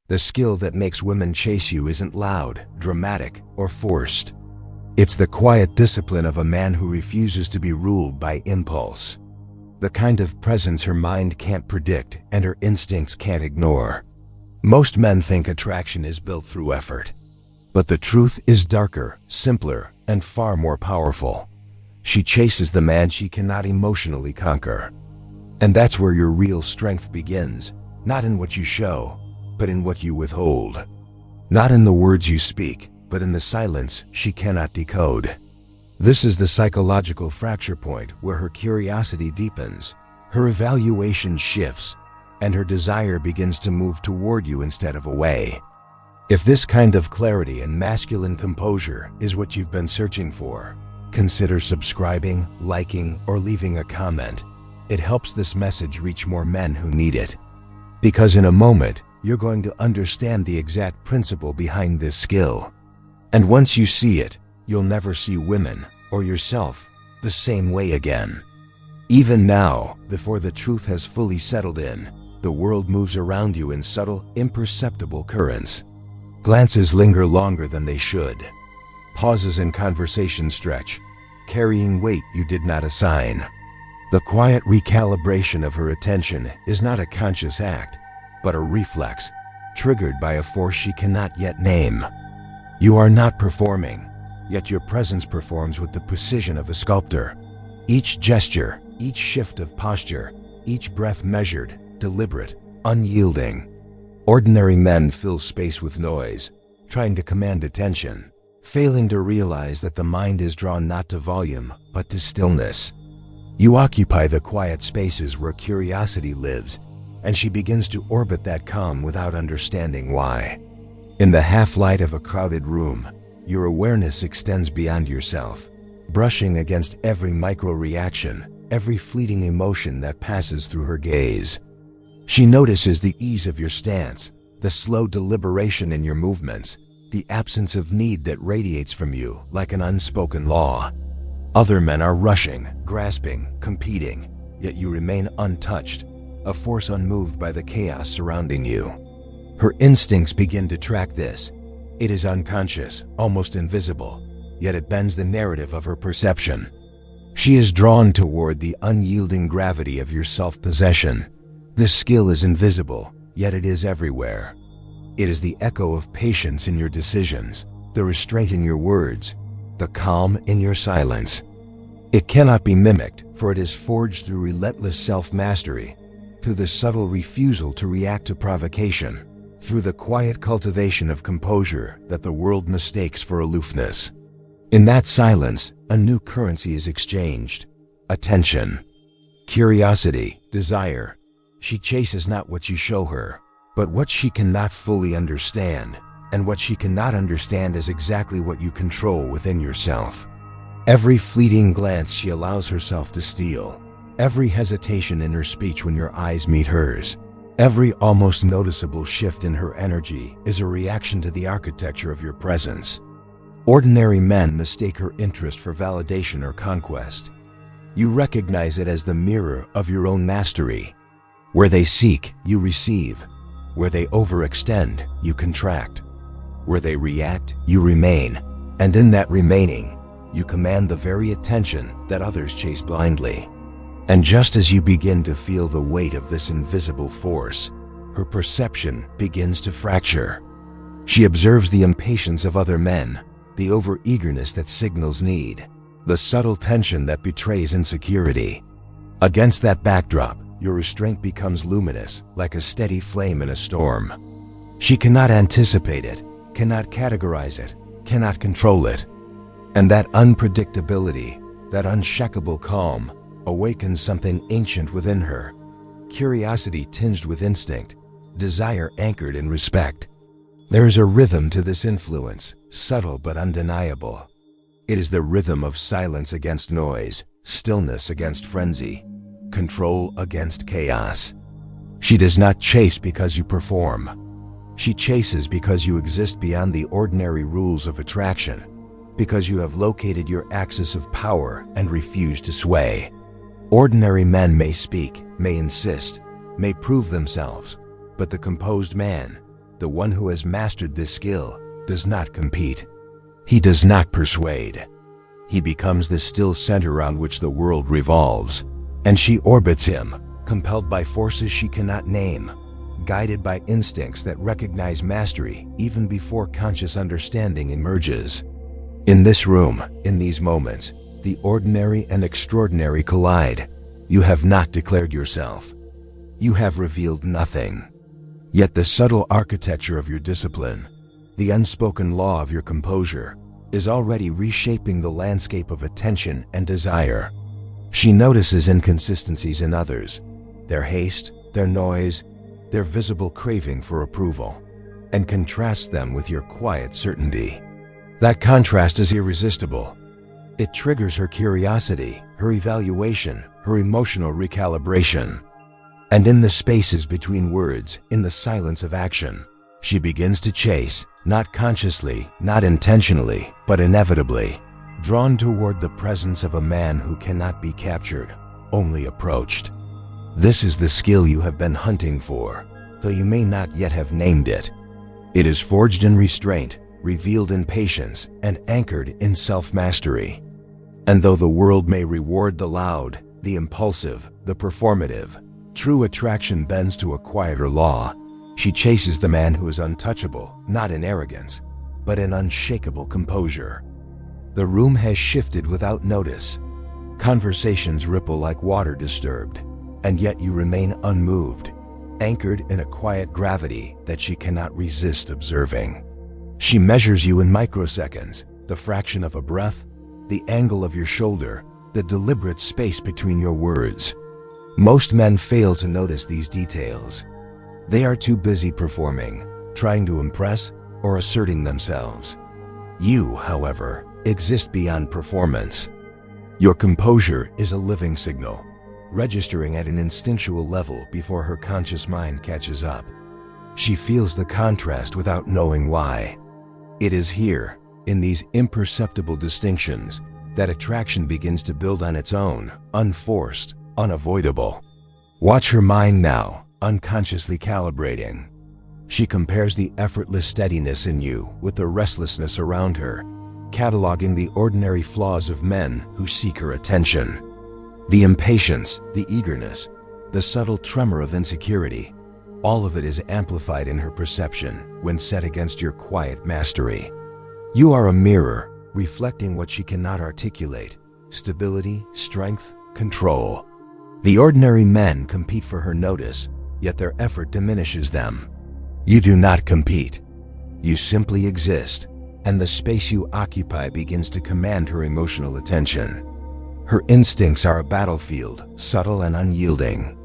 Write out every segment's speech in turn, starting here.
The skill that makes women chase you isn't loud, dramatic, or forced. It's the quiet discipline of a man who refuses to be ruled by impulse. The kind of presence her mind can't predict and her instincts can't ignore. Most men think attraction is built through effort. But the truth is darker, simpler, and far more powerful. She chases the man she cannot emotionally conquer. And that's where your real strength begins, not in what you show, but in what you withhold. Not in the words you speak, but in the silence she cannot decode. This is the psychological fracture point where her curiosity deepens, her evaluation shifts, and her desire begins to move toward you instead of away. If this kind of clarity and masculine composure is what you've been searching for, consider subscribing, liking, or leaving a comment. It helps this message reach more men who need it. Because in a moment, you're going to understand the exact principle behind this skill. And once you see it, you'll never see women, or yourself, the same way again. Even now, before the truth has fully settled in, the world moves around you in subtle, imperceptible currents. Glances linger longer than they should. Pauses in conversation stretch, carrying weight you did not assign. The quiet recalibration of her attention is not a conscious act, but a reflex, triggered by a force she cannot yet name. You are not performing, yet your presence performs with the precision of a sculptor. Each gesture, each shift of posture, each breath measured, deliberate, unyielding. Ordinary men fill space with noise, trying to command attention, failing to realize that the mind is drawn not to volume, but to stillness. You occupy the quiet spaces where curiosity lives, and she begins to orbit that calm without understanding why. In the half-light of a crowded room, your awareness extends beyond yourself, brushing against every micro-reaction, every fleeting emotion that passes through her gaze. She notices the ease of your stance, the slow deliberation in your movements, the absence of need that radiates from you like an unspoken law. Other men are rushing, grasping, competing, yet you remain untouched, a force unmoved by the chaos surrounding you. Her instincts begin to track this. It is unconscious, almost invisible, yet it bends the narrative of her perception. She is drawn toward the unyielding gravity of your self-possession. This skill is invisible, yet it is everywhere. It is the echo of patience in your decisions, the restraint in your words, the calm in your silence. It cannot be mimicked, for it is forged through relentless self-mastery, through the subtle refusal to react to provocation, through the quiet cultivation of composure that the world mistakes for aloofness. In that silence, a new currency is exchanged: attention, curiosity, desire. She chases not what you show her, but what she cannot fully understand, and what she cannot understand is exactly what you control within yourself. Every fleeting glance she allows herself to steal, every hesitation in her speech when your eyes meet hers, every almost noticeable shift in her energy is a reaction to the architecture of your presence. Ordinary men mistake her interest for validation or conquest. You recognize it as the mirror of your own mastery. Where they seek, you receive. Where they overextend, you contract. Where they react, you remain. And in that remaining, you command the very attention that others chase blindly. And just as you begin to feel the weight of this invisible force, her perception begins to fracture. She observes the impatience of other men, the over-eagerness that signals need, the subtle tension that betrays insecurity. Against that backdrop, your restraint becomes luminous, like a steady flame in a storm. She cannot anticipate it, cannot categorize it, cannot control it. And that unpredictability, that unshakable calm, awakens something ancient within her. Curiosity tinged with instinct, desire anchored in respect. There is a rhythm to this influence, subtle but undeniable. It is the rhythm of silence against noise, stillness against frenzy, control against chaos. She does not chase because you perform. She chases because you exist beyond the ordinary rules of attraction, because you have located your axis of power and refuse to sway. Ordinary men may speak, may insist, may prove themselves, but the composed man, The one who has mastered this skill does not compete. He does not persuade. He becomes the still center around which the world revolves, and she orbits him, compelled by forces she cannot name, guided by instincts that recognize mastery even before conscious understanding emerges. In this room, in these moments, the ordinary and extraordinary collide. You have not declared yourself. You have revealed nothing. Yet the subtle architecture of your discipline, the unspoken law of your composure, is already reshaping the landscape of attention and desire. She notices inconsistencies in others, their haste, their noise, their visible craving for approval, and contrasts them with your quiet certainty. That contrast is irresistible. It triggers her curiosity, her evaluation, her emotional recalibration. And in the spaces between words, in the silence of action, she begins to chase, not consciously, not intentionally, but inevitably, drawn toward the presence of a man who cannot be captured, only approached. This is the skill you have been hunting for, though you may not yet have named it. It is forged in restraint, revealed in patience, and anchored in self-mastery. And though the world may reward the loud, the impulsive, the performative, true attraction bends to a quieter law. She chases the man who is untouchable, not in arrogance, but in unshakable composure. The room has shifted without notice. Conversations ripple like water disturbed, and yet you remain unmoved, anchored in a quiet gravity that she cannot resist observing. She measures you in microseconds, the fraction of a breath, the angle of your shoulder, the deliberate space between your words. Most men fail to notice these details. They are too busy performing, trying to impress, or asserting themselves. You, however, exist beyond performance. Your composure is a living signal, registering at an instinctual level before her conscious mind catches up. She feels the contrast without knowing why. It is here, in these imperceptible distinctions, that attraction begins to build on its own, unforced, unavoidable. Watch her mind now, unconsciously calibrating. She compares the effortless steadiness in you with the restlessness around her, cataloging the ordinary flaws of men who seek her attention. The impatience, the eagerness, the subtle tremor of insecurity, all of it is amplified in her perception when set against your quiet mastery. You are a mirror, reflecting what she cannot articulate: stability, strength, control. The ordinary men compete for her notice, yet their effort diminishes them. You do not compete. You simply exist, and the space you occupy begins to command her emotional attention. Her instincts are a battlefield, subtle and unyielding.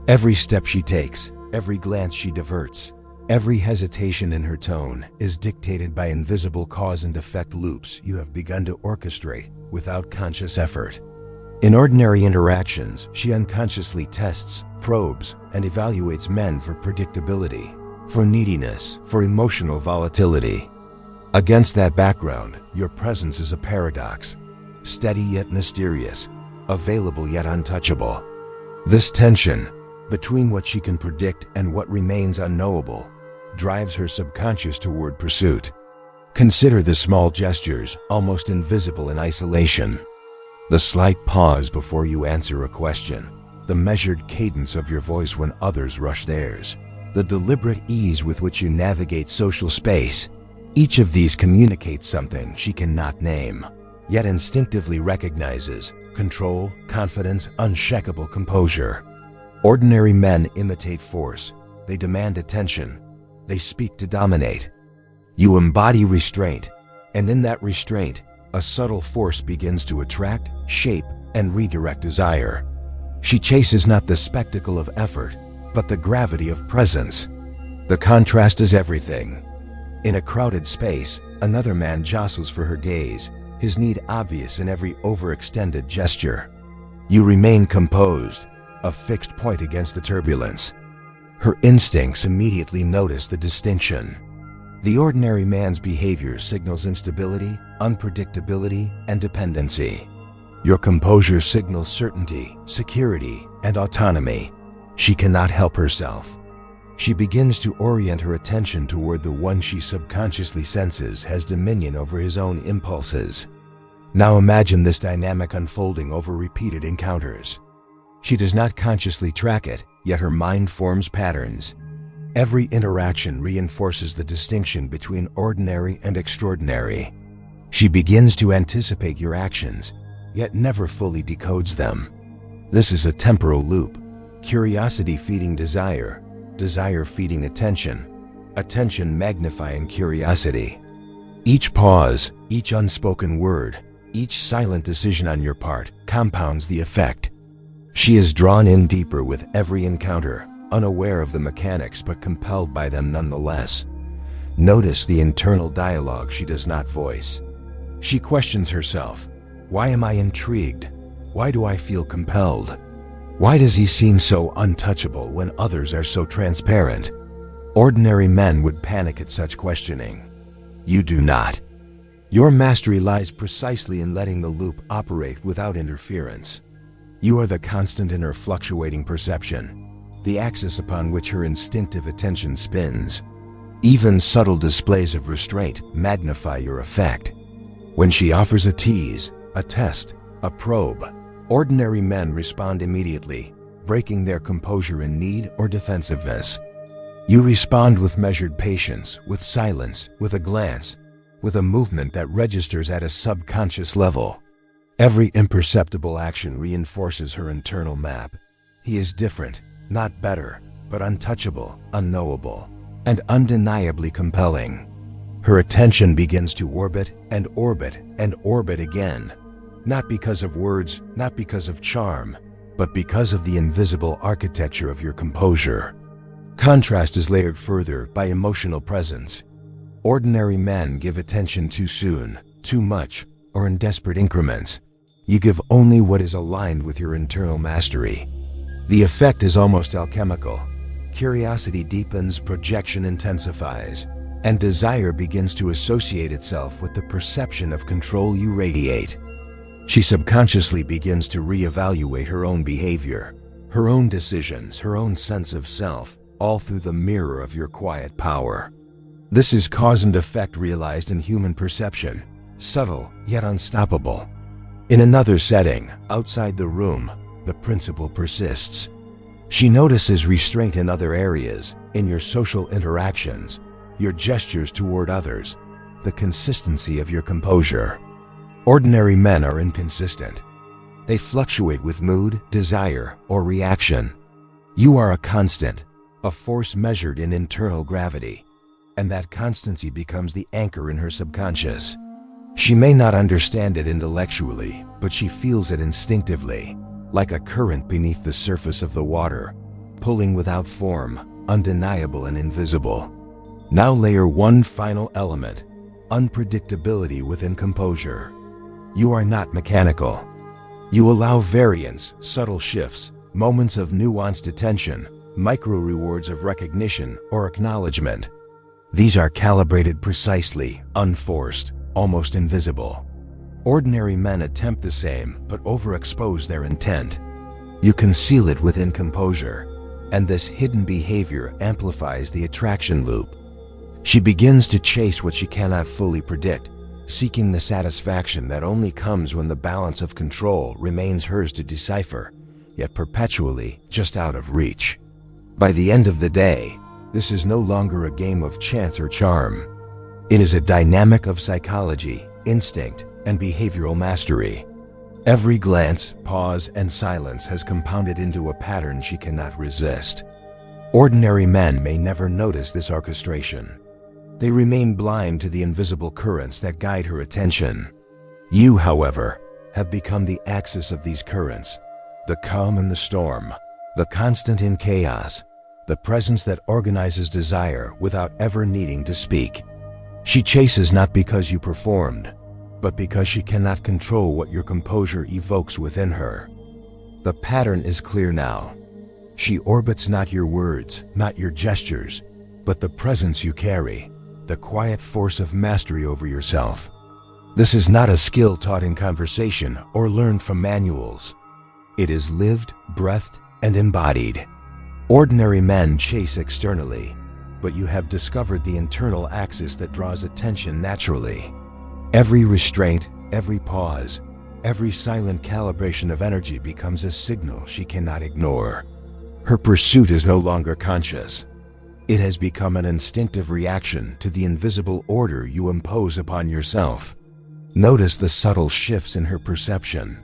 Every step she takes, every glance she diverts, every hesitation in her tone is dictated by invisible cause and effect loops you have begun to orchestrate without conscious effort. In ordinary interactions, she unconsciously tests, probes, and evaluates men for predictability, for neediness, for emotional volatility. Against that background, your presence is a paradox, steady yet mysterious, available yet untouchable. This tension, between what she can predict and what remains unknowable, drives her subconscious toward pursuit. Consider the small gestures, almost invisible in isolation. The slight pause before you answer a question, the measured cadence of your voice when others rush theirs, the deliberate ease with which you navigate social space. Each of these communicates something she cannot name, yet instinctively recognizes: control, confidence, unshakable composure. Ordinary men imitate force. They demand attention. They speak to dominate. You embody restraint, and in that restraint, a subtle force begins to attract, shape, and redirect desire. She chases not the spectacle of effort, but the gravity of presence. The contrast is everything. In a crowded space, another man jostles for her gaze, his need obvious in every overextended gesture. You remain composed, a fixed point against the turbulence. Her instincts immediately notice the distinction. The ordinary man's behavior signals instability, unpredictability, and dependency. Your composure signals certainty, security, and autonomy. She cannot help herself. She begins to orient her attention toward the one she subconsciously senses has dominion over his own impulses. Now imagine this dynamic unfolding over repeated encounters. She does not consciously track it, yet her mind forms patterns. Every interaction reinforces the distinction between ordinary and extraordinary. She begins to anticipate your actions, yet never fully decodes them. This is a temporal loop. Curiosity feeding desire, desire feeding attention, attention magnifying curiosity. Each pause, each unspoken word, each silent decision on your part compounds the effect. She is drawn in deeper with every encounter, unaware of the mechanics but compelled by them nonetheless. Notice the internal dialogue she does not voice. She questions herself. Why am I intrigued? Why do I feel compelled? Why does he seem so untouchable when others are so transparent? Ordinary men would panic at such questioning. You do not. Your mastery lies precisely in letting the loop operate without interference. You are the constant in her fluctuating perception, the axis upon which her instinctive attention spins. Even subtle displays of restraint magnify your effect. When she offers a tease, a test, a probe, ordinary men respond immediately, breaking their composure in need or defensiveness. You respond with measured patience, with silence, with a glance, with a movement that registers at a subconscious level. Every imperceptible action reinforces her internal map. He is different, not better, but untouchable, unknowable, and undeniably compelling. Her attention begins to orbit and orbit and orbit again. Not because of words, not because of charm, but because of the invisible architecture of your composure. Contrast is layered further by emotional presence. Ordinary men give attention too soon, too much, or in desperate increments. You give only what is aligned with your internal mastery. The effect is almost alchemical. Curiosity deepens, projection intensifies, and desire begins to associate itself with the perception of control you radiate. She subconsciously begins to reevaluate her own behavior, her own decisions, her own sense of self, all through the mirror of your quiet power. This is cause and effect realized in human perception, subtle yet unstoppable. In another setting, outside the room, the principle persists. She notices restraint in other areas, in your social interactions, your gestures toward others, the consistency of your composure. Ordinary men are inconsistent. They fluctuate with mood, desire, or reaction. You are a constant, a force measured in internal gravity, and that constancy becomes the anchor in her subconscious. She may not understand it intellectually, but she feels it instinctively, like a current beneath the surface of the water, pulling without form, undeniable and invisible. Now layer one final element, unpredictability within composure. You are not mechanical. You allow variance, subtle shifts, moments of nuanced attention, micro-rewards of recognition or acknowledgement. These are calibrated precisely, unforced, almost invisible. Ordinary men attempt the same, but overexpose their intent. You conceal it within composure, and this hidden behavior amplifies the attraction loop. She begins to chase what she cannot fully predict, seeking the satisfaction that only comes when the balance of control remains hers to decipher, yet perpetually just out of reach. By the end of the day, this is no longer a game of chance or charm. It is a dynamic of psychology, instinct, and behavioral mastery. Every glance, pause, and silence has compounded into a pattern she cannot resist. Ordinary men may never notice this orchestration. They remain blind to the invisible currents that guide her attention. You, however, have become the axis of these currents, the calm in the storm, the constant in chaos, the presence that organizes desire without ever needing to speak. She chases not because you performed, but because she cannot control what your composure evokes within her. The pattern is clear now. She orbits not your words, not your gestures, but the presence you carry, the quiet force of mastery over yourself. This is not a skill taught in conversation or learned from manuals. It is lived, breathed, and embodied. Ordinary men chase externally, but you have discovered the internal axis that draws attention naturally. Every restraint, every pause, every silent calibration of energy becomes a signal she cannot ignore. Her pursuit is no longer conscious. It has become an instinctive reaction to the invisible order you impose upon yourself. Notice the subtle shifts in her perception.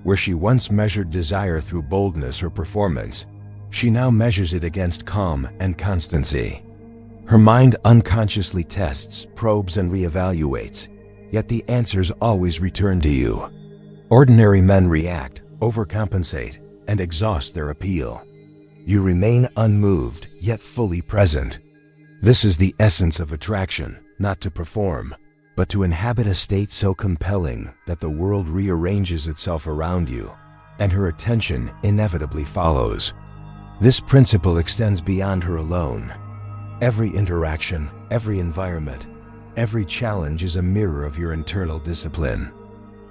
Where she once measured desire through boldness or performance, she now measures it against calm and constancy. Her mind unconsciously tests, probes, and reevaluates, yet the answers always return to you. Ordinary men react, overcompensate, and exhaust their appeal. You remain unmoved, yet fully present. This is the essence of attraction, not to perform, but to inhabit a state so compelling that the world rearranges itself around you, and her attention inevitably follows. This principle extends beyond her alone. Every interaction, every environment, every challenge is a mirror of your internal discipline.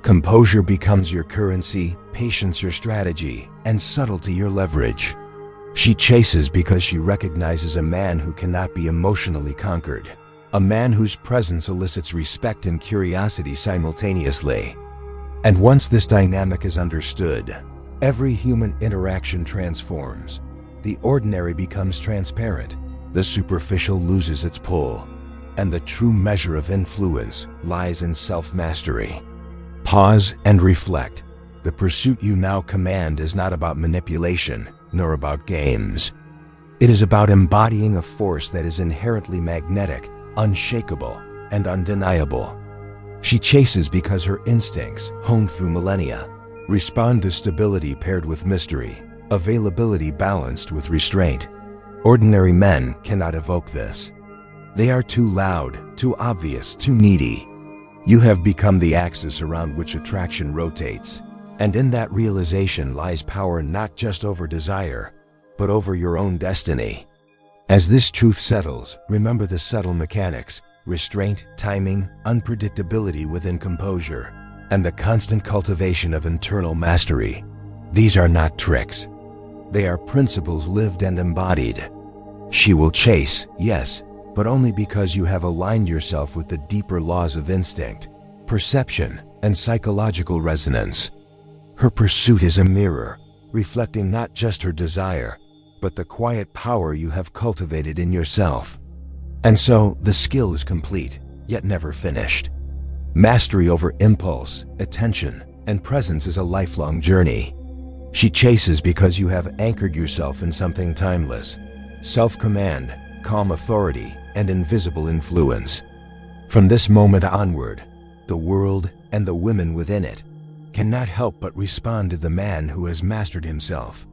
Composure becomes your currency, patience your strategy, and subtlety your leverage. She chases because she recognizes a man who cannot be emotionally conquered, a man whose presence elicits respect and curiosity simultaneously. And once this dynamic is understood, every human interaction transforms. The ordinary becomes transparent, the superficial loses its pull, and the true measure of influence lies in self-mastery. Pause and reflect. The pursuit you now command is not about manipulation, nor about games. It is about embodying a force that is inherently magnetic, unshakable, and undeniable. She chases because her instincts, honed through millennia, respond to stability paired with mystery, availability balanced with restraint. Ordinary men cannot evoke this. They are too loud, too obvious, too needy. You have become the axis around which attraction rotates, and in that realization lies power not just over desire, but over your own destiny. As this truth settles, remember the subtle mechanics: restraint, timing, unpredictability within composure, and the constant cultivation of internal mastery. These are not tricks. They are principles lived and embodied. She will chase, yes, but only because you have aligned yourself with the deeper laws of instinct, perception, and psychological resonance. Her pursuit is a mirror, reflecting not just her desire, but the quiet power you have cultivated in yourself. And so, the skill is complete, yet never finished. Mastery over impulse, attention, and presence is a lifelong journey. She chases because you have anchored yourself in something timeless: self-command, calm authority, and invisible influence. From this moment onward, the world and the women within it cannot help but respond to the man who has mastered himself.